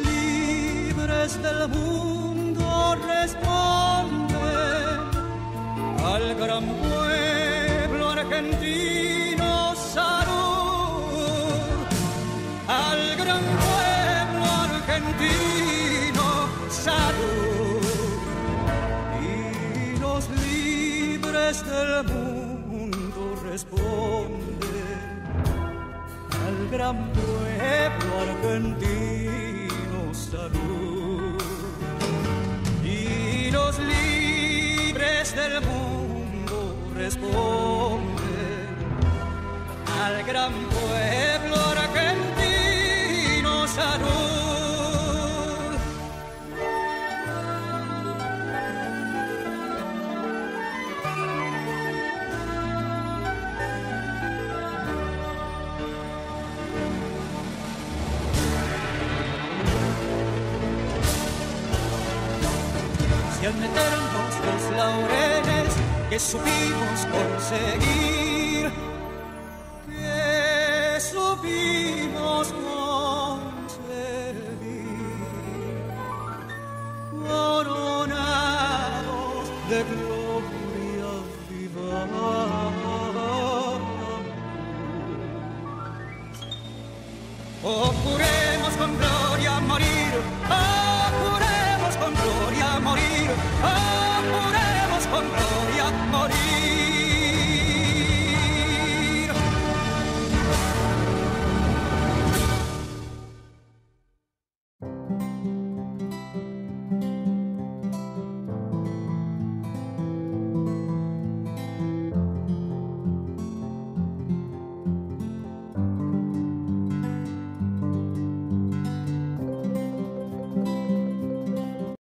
libres del mundo responden al gran pueblo argentino, salud. Al gran pueblo argentino, salud. Y los libres del mundo responden al gran pueblo argentino, salud. Y los libres del mundo responden al gran pueblo argentino, salud. Y al meternos los laureles que supimos conseguir, que supimos conseguir, coronados de gloria viva. Oh, juremos con gloria morir, oh, juremos con gloria morir, oh, juremos con gloria morir.